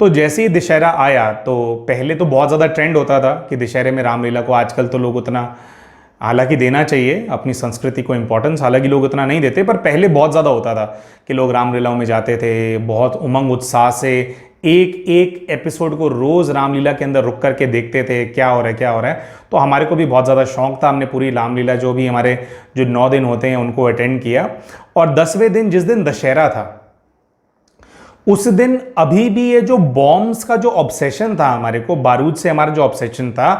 तो जैसे ही दशहरा आया, तो पहले तो बहुत ज़्यादा ट्रेंड होता था कि दशहरे में रामलीला को, आजकल तो लोग उतना, हालांकि देना चाहिए अपनी संस्कृति को इम्पोर्टेंस, हालांकि लोग उतना नहीं देते, पर पहले बहुत ज़्यादा होता था कि लोग रामलीलाओं में जाते थे, बहुत उमंग उत्साह से एक एक एपिसोड को रोज़ रामलीला के अंदर रुक करके देखते थे, क्या हो रहा है क्या हो रहा है। तो हमारे को भी बहुत ज़्यादा शौक था, हमने पूरी रामलीला जो भी हमारे जो 9 दिन होते हैं उनको अटेंड किया। और 10वें दिन जिस दिन दशहरा था, उस दिन अभी भी ये जो बॉम्ब्स का जो ऑब्सेशन था, हमारे को बारूद से हमारा जो ऑब्सेशन था,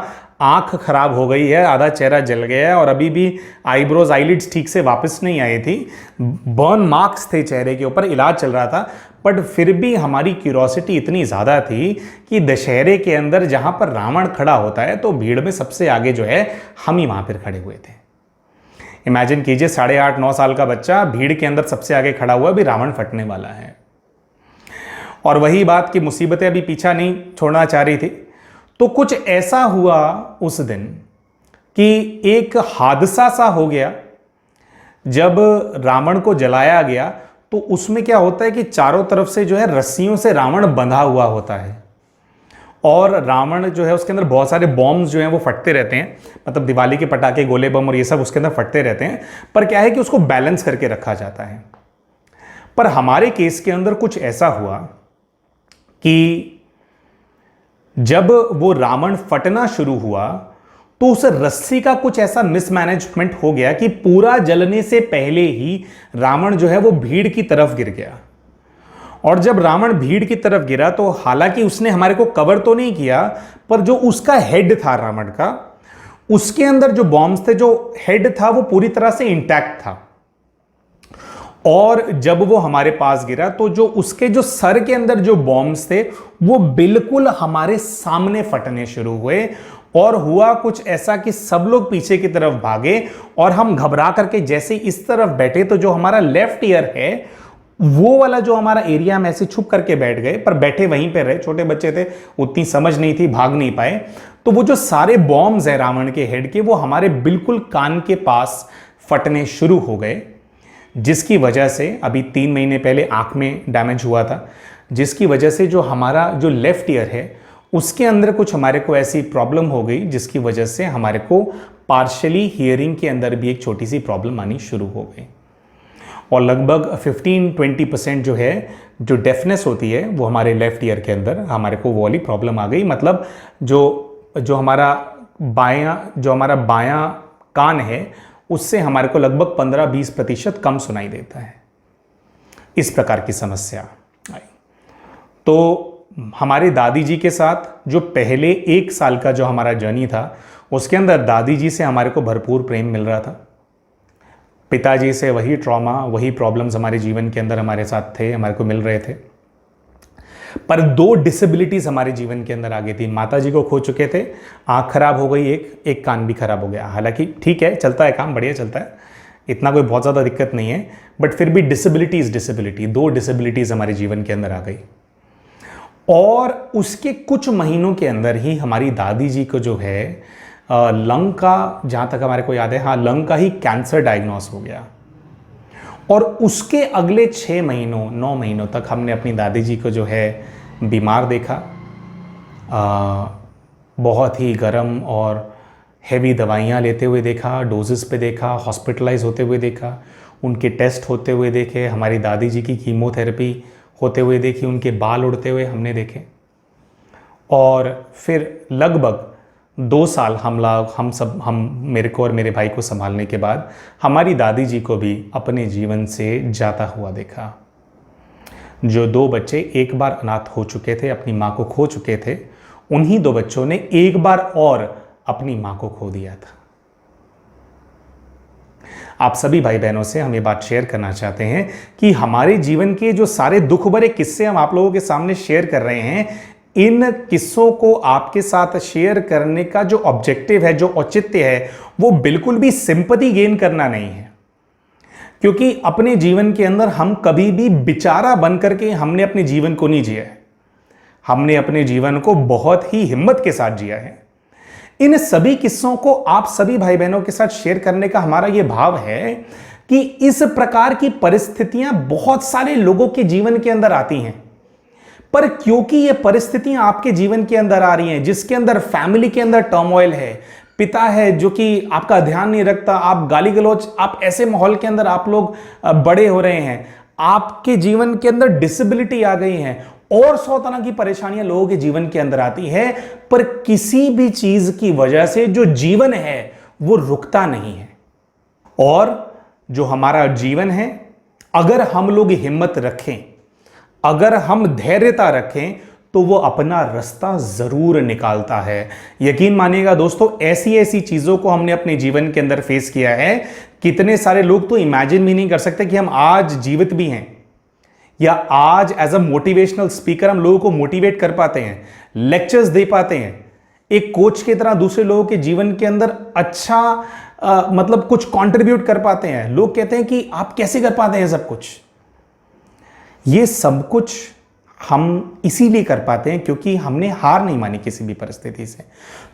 आंख खराब हो गई है, आधा चेहरा जल गया है और अभी भी आईब्रोज आईलिड्स ठीक से वापस नहीं आई थी, बर्न मार्क्स थे चेहरे के ऊपर, इलाज चल रहा था। बट फिर भी हमारी क्यूरोसिटी इतनी ज़्यादा थी कि दशहरे के अंदर जहाँ पर रावण खड़ा होता है, तो भीड़ में सबसे आगे जो है हम ही वहाँ पर खड़े हुए थे। इमेजिन कीजिए, 8.5-9 साल का बच्चा भीड़ के अंदर सबसे आगे खड़ा हुआ, अभी रावण फटने वाला है। और वही बात कि मुसीबतें अभी पीछा नहीं छोड़ना चाह रही थी। तो कुछ ऐसा हुआ उस दिन कि एक हादसा सा हो गया। जब रावण को जलाया गया तो उसमें क्या होता है कि चारों तरफ से जो है रस्सियों से रावण बंधा हुआ होता है और रावण जो है उसके अंदर बहुत सारे बॉम्ब्स जो हैं वो फटते रहते हैं, मतलब दिवाली के पटाखे, गोले बम और ये सब उसके अंदर फटते रहते हैं। पर क्या है कि उसको बैलेंस करके रखा जाता है। पर हमारे केस के अंदर कुछ ऐसा हुआ कि जब वो रावण फटना शुरू हुआ तो उस रस्सी का कुछ ऐसा मिसमैनेजमेंट हो गया कि पूरा जलने से पहले ही रावण जो है वो भीड़ की तरफ गिर गया। और जब रावण भीड़ की तरफ गिरा तो हालांकि उसने हमारे को कवर तो नहीं किया, पर जो उसका हेड था रावण का, उसके अंदर जो बॉम्ब्स थे, जो हेड था वो पूरी तरह से इंटैक्ट था। और जब वो हमारे पास गिरा तो जो उसके जो सर के अंदर जो बॉम्ब्स थे वो बिल्कुल हमारे सामने फटने शुरू हुए। और हुआ कुछ ऐसा कि सब लोग पीछे की तरफ भागे और हम घबरा करके जैसे इस तरफ बैठे तो जो हमारा लेफ्ट ईयर है वो वाला जो हमारा एरिया, हम ऐसे छुप करके बैठ गए, पर बैठे वहीं पे रहे। छोटे बच्चे थे, उतनी समझ नहीं थी, भाग नहीं पाए। तो वो जो सारे बॉम्ब्स है रावण के हेड के, वो हमारे बिल्कुल कान के पास फटने शुरू हो गए, जिसकी वजह से अभी 3 महीने पहले आंख में डैमेज हुआ था, जिसकी वजह से जो हमारा जो लेफ्ट ईयर है उसके अंदर कुछ हमारे को ऐसी प्रॉब्लम हो गई, जिसकी वजह से हमारे को पार्शियली हियरिंग के अंदर भी एक छोटी सी प्रॉब्लम आनी शुरू हो गई। और लगभग 15-20% जो है जो डेफनेस होती है वो हमारे लेफ्ट ईयर के अंदर हमारे को वो वाली प्रॉब्लम आ गई। मतलब जो हमारा बायां कान है उससे हमारे को लगभग 15-20% कम सुनाई देता है। इस प्रकार की समस्या आई। तो हमारे दादी जी के साथ जो पहले 1 साल का जो हमारा जर्नी था उसके अंदर दादी जी से हमारे को भरपूर प्रेम मिल रहा था। पिताजी से वही ट्रॉमा, वही प्रॉब्लम्स हमारे जीवन के अंदर हमारे साथ थे, हमारे को मिल रहे थे। पर 2 डिसेबिलिटीज हमारे जीवन के अंदर आ गई थी। माता जी को खो चुके थे, आंख खराब हो गई, एक कान भी खराब हो गया। हालांकि ठीक है, चलता है काम, बढ़िया चलता है, इतना कोई बहुत ज़्यादा दिक्कत नहीं है, बट फिर भी डिसेबिलिटी 2 डिसेबिलिटीज हमारे जीवन के अंदर आ गई। और उसके कुछ महीनों के अंदर ही हमारी दादी जी को जो है लंग का, जहाँ तक हमारे को याद है, हाँ, लंग का ही कैंसर डायग्नोस हो गया। और उसके अगले 6 महीनों 9 महीनों तक हमने अपनी दादी जी को जो है बीमार देखा, बहुत ही गर्म और हैवी दवाइयाँ लेते हुए देखा, डोजेस पे देखा, हॉस्पिटलाइज होते हुए देखा, उनके टेस्ट होते हुए देखे, हमारी दादी जी की कीमोथेरेपी होते हुए देखी, उनके बाल उड़ते हुए हमने देखे। और फिर लगभग 2 साल हम मेरे को और मेरे भाई को संभालने के बाद हमारी दादी जी को भी अपने जीवन से जाता हुआ देखा। जो 2 बच्चे एक बार अनाथ हो चुके थे, अपनी माँ को खो चुके थे, उन्हीं 2 बच्चों ने एक बार और अपनी माँ को खो दिया था। आप सभी भाई बहनों से हम ये बात शेयर करना चाहते हैं कि हमारे जीवन के जो सारे दुख भरे किस्से हम आप लोगों के सामने शेयर कर रहे हैं, इन किस्सों को आपके साथ शेयर करने का जो ऑब्जेक्टिव है, जो औचित्य है, वो बिल्कुल भी सिंपैथी गेन करना नहीं है। क्योंकि अपने जीवन के अंदर हम कभी भी बेचारा बन करके हमने अपने जीवन को नहीं जिया है। हमने अपने जीवन को बहुत ही हिम्मत के साथ जिया है। इन सभी किस्सों को आप सभी भाई बहनों के साथ शेयर करने का हमारा यह भाव है कि इस प्रकार की परिस्थितियां बहुत सारे लोगों के जीवन के अंदर आती हैं। पर क्योंकि ये परिस्थितियां आपके जीवन के अंदर आ रही हैं, जिसके अंदर फैमिली के अंदर टर्मोइल है, पिता है जो कि आपका ध्यान नहीं रखता, आप गाली गलौज, आप ऐसे माहौल के अंदर आप लोग बड़े हो रहे हैं, आपके जीवन के अंदर डिसेबिलिटी आ गई है और 100 तरह की परेशानियां लोगों के जीवन के अंदर आती है। पर किसी भी चीज की वजह से जो जीवन है वो रुकता नहीं है। और जो हमारा जीवन है, अगर हम लोग हिम्मत रखें, अगर हम धैर्यता रखें, तो वो अपना रास्ता जरूर निकालता है। यकीन मानिएगा दोस्तों, ऐसी ऐसी चीजों को हमने अपने जीवन के अंदर फेस किया है। कितने सारे लोग तो इमेजिन भी नहीं कर सकते कि हम आज जीवित भी हैं, या आज एज अ मोटिवेशनल स्पीकर हम लोगों को मोटिवेट कर पाते हैं, लेक्चर्स दे पाते हैं, एक कोच की तरह दूसरे लोगों के जीवन के अंदर अच्छा मतलब कुछ कंट्रीब्यूट कर पाते हैं। लोग कहते हैं कि आप कैसे कर पाते हैं सब कुछ। ये सब कुछ हम इसीलिए कर पाते हैं क्योंकि हमने हार नहीं मानी किसी भी परिस्थिति से।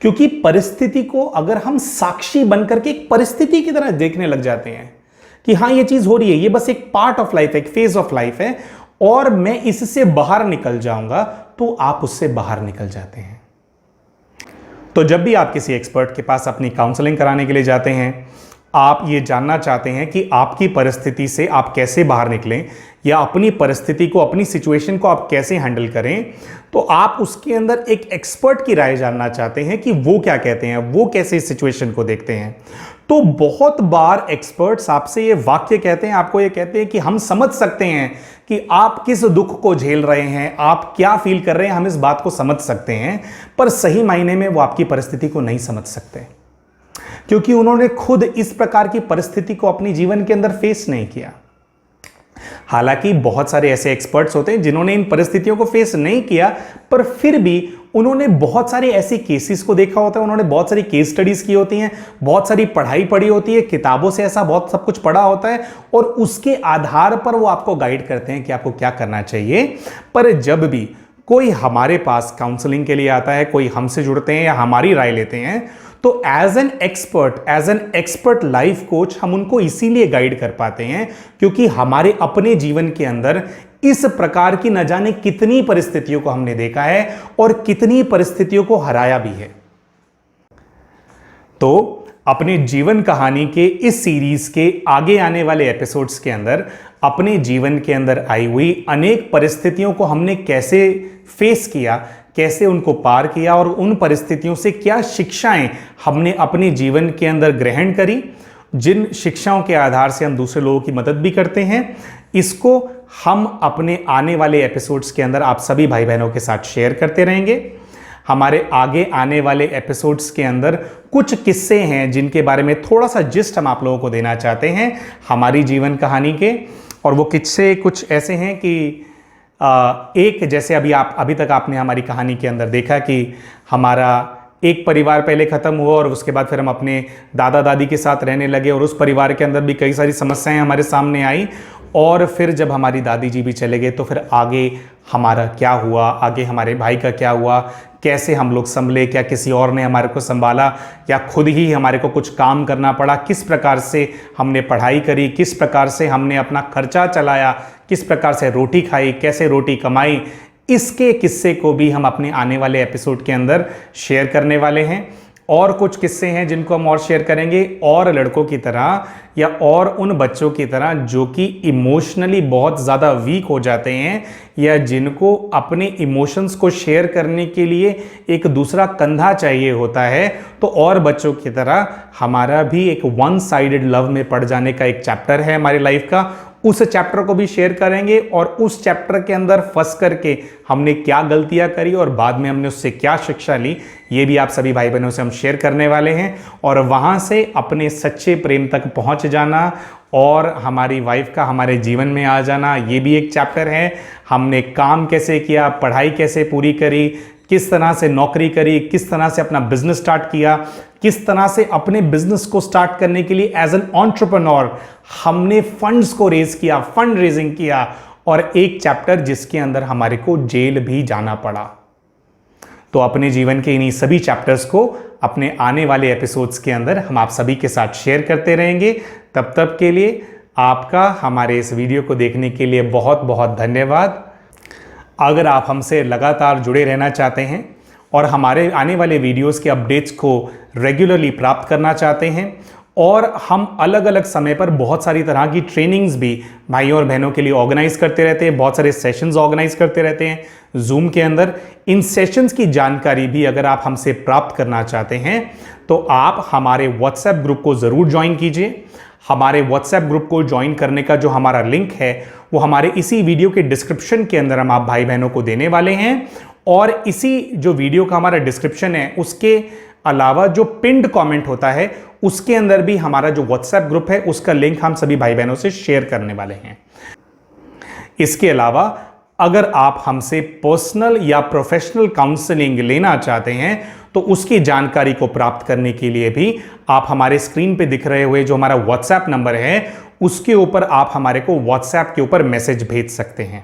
क्योंकि परिस्थिति को अगर हम साक्षी बनकर के एक परिस्थिति की तरह देखने लग जाते हैं कि हाँ ये चीज हो रही है, ये बस एक पार्ट ऑफ लाइफ है, एक फेज ऑफ लाइफ है और मैं इससे बाहर निकल जाऊंगा, तो आप उससे बाहर निकल जाते हैं। तो जब भी आप किसी एक्सपर्ट के पास अपनी काउंसलिंग कराने के लिए जाते हैं, आप ये जानना चाहते हैं कि आपकी परिस्थिति से आप कैसे बाहर निकलें या अपनी परिस्थिति को, अपनी सिचुएशन को आप कैसे हैंडल करें, तो आप उसके अंदर एक एक्सपर्ट की राय जानना चाहते हैं कि वो क्या कहते हैं, वो कैसे इस सिचुएशन को देखते हैं। तो बहुत बार एक्सपर्ट्स आपसे ये वाक्य कहते हैं, आपको ये कहते हैं कि हम समझ सकते हैं कि आप किस दुख को झेल रहे हैं, आप क्या फील कर रहे हैं, हम इस बात को समझ सकते हैं। पर सही मायने में वो आपकी परिस्थिति को नहीं समझ सकते, क्योंकि उन्होंने खुद इस प्रकार की परिस्थिति को अपने जीवन के अंदर फेस नहीं किया। हालांकि बहुत सारे ऐसे एक्सपर्ट्स होते हैं जिन्होंने इन परिस्थितियों को फेस नहीं किया, पर फिर भी उन्होंने बहुत सारे ऐसे केसेस को देखा होता है, उन्होंने बहुत सारी केस स्टडीज की होती हैं, बहुत सारी पढ़ाई पढ़ी होती है, किताबों से ऐसा बहुत सब कुछ पढ़ा होता है और उसके आधार पर वो आपको गाइड करते हैं कि आपको क्या करना चाहिए। पर जब भी कोई हमारे पास काउंसलिंग के लिए आता है, कोई हमसे जुड़ते हैं या हमारी राय लेते हैं, तो as an expert life coach हम उनको इसीलिए गाइड कर पाते हैं क्योंकि हमारे अपने जीवन के अंदर इस प्रकार की न जाने कितनी परिस्थितियों को हमने देखा है और कितनी परिस्थितियों को हराया भी है। तो अपने जीवन कहानी के इस सीरीज के आगे आने वाले एपिसोड्स के अंदर अपने जीवन के अंदर आई हुई अनेक परिस्थितियों को हमने कैसे फेस किया, कैसे उनको पार किया और उन परिस्थितियों से क्या शिक्षाएं हमने अपने जीवन के अंदर ग्रहण करी, जिन शिक्षाओं के आधार से हम दूसरे लोगों की मदद भी करते हैं, इसको हम अपने आने वाले एपिसोड्स के अंदर आप सभी भाई बहनों के साथ शेयर करते रहेंगे। हमारे आगे आने वाले एपिसोड्स के अंदर कुछ किस्से हैं जिनके बारे में थोड़ा सा जिस्ट हम आप लोगों को देना चाहते हैं हमारी जीवन कहानी के। और वो किस्से कुछ ऐसे हैं कि एक जैसे अभी तक आपने हमारी कहानी के अंदर देखा कि हमारा एक परिवार पहले ख़त्म हुआ और उसके बाद फिर हम अपने दादा दादी के साथ रहने लगे और उस परिवार के अंदर भी कई सारी समस्याएं हमारे सामने आई। और फिर जब हमारी दादी जी भी चले गए तो फिर आगे हमारा क्या हुआ, आगे हमारे भाई का क्या हुआ, कैसे हम लोग संभले, क्या किसी और ने हमारे को संभाला या खुद ही हमारे को कुछ काम करना पड़ा, किस प्रकार से हमने पढ़ाई करी, किस प्रकार से हमने अपना खर्चा चलाया, किस प्रकार से रोटी खाई, कैसे रोटी कमाई, इसके किस्से को भी हम अपने आने वाले एपिसोड के अंदर शेयर करने वाले हैं। और कुछ किस्से हैं जिनको हम और शेयर करेंगे और लड़कों की तरह या और उन बच्चों की तरह जो कि इमोशनली बहुत ज़्यादा वीक हो जाते हैं या जिनको अपने इमोशंस को शेयर करने के लिए एक दूसरा कंधा चाहिए होता है। तो और बच्चों की तरह हमारा भी एक वन साइडेड लव में पड़ जाने का एक चैप्टर है हमारी लाइफ का, उस चैप्टर को भी शेयर करेंगे और उस चैप्टर के अंदर फंस करके हमने क्या गलतियां करी और बाद में हमने उससे क्या शिक्षा ली, ये भी आप सभी भाई बहनों से हम शेयर करने वाले हैं। और वहां से अपने सच्चे प्रेम तक पहुंच जाना और हमारी वाइफ का हमारे जीवन में आ जाना, ये भी एक चैप्टर है। हमने काम कैसे किया, पढ़ाई कैसे पूरी करी, किस तरह से नौकरी करी, किस तरह से अपना बिजनेस स्टार्ट किया, किस तरह से अपने बिजनेस को स्टार्ट करने के लिए एज एन एंटरप्रेन्योर हमने फंड्स को रेज किया, फंड रेजिंग किया। और एक चैप्टर जिसके अंदर हमारे को जेल भी जाना पड़ा। तो अपने जीवन के इन्हीं सभी चैप्टर्स को अपने आने वाले एपिसोड्स के अंदर हम आप सभी के साथ शेयर करते रहेंगे। तब तक के लिए आपका हमारे इस वीडियो को देखने के लिए बहुत बहुत धन्यवाद। अगर आप हमसे लगातार जुड़े रहना चाहते हैं और हमारे आने वाले वीडियोस के अपडेट्स को रेगुलरली प्राप्त करना चाहते हैं और हम अलग अलग समय पर बहुत सारी तरह की ट्रेनिंग्स भी भाइयों और बहनों के लिए ऑर्गेनाइज करते रहते हैं, बहुत सारे सेशंस ऑर्गेनाइज करते रहते हैं जूम के अंदर। इन सेशंस की जानकारी भी अगर आप हमसे प्राप्त करना चाहते हैं तो आप हमारे व्हाट्सएप ग्रुप को ज़रूर ज्वाइन कीजिए। हमारे व्हाट्सएप ग्रुप को ज्वाइन करने का जो हमारा लिंक है वो हमारे इसी वीडियो के डिस्क्रिप्शन के अंदर हम आप भाई बहनों को देने वाले हैं। और इसी जो वीडियो का हमारा डिस्क्रिप्शन है उसके अलावा जो पिंड कमेंट होता है उसके अंदर भी हमारा जो व्हाट्सएप ग्रुप है उसका लिंक हम सभी भाई बहनों से शेयर करने वाले हैं। इसके अलावा अगर आप हमसे पर्सनल या प्रोफेशनल काउंसलिंग लेना चाहते हैं तो उसकी जानकारी को प्राप्त करने के लिए भी आप हमारे स्क्रीन पे दिख रहे हुए जो हमारा व्हाट्सएप नंबर है उसके ऊपर आप हमारे को व्हाट्सएप के ऊपर मैसेज भेज सकते हैं।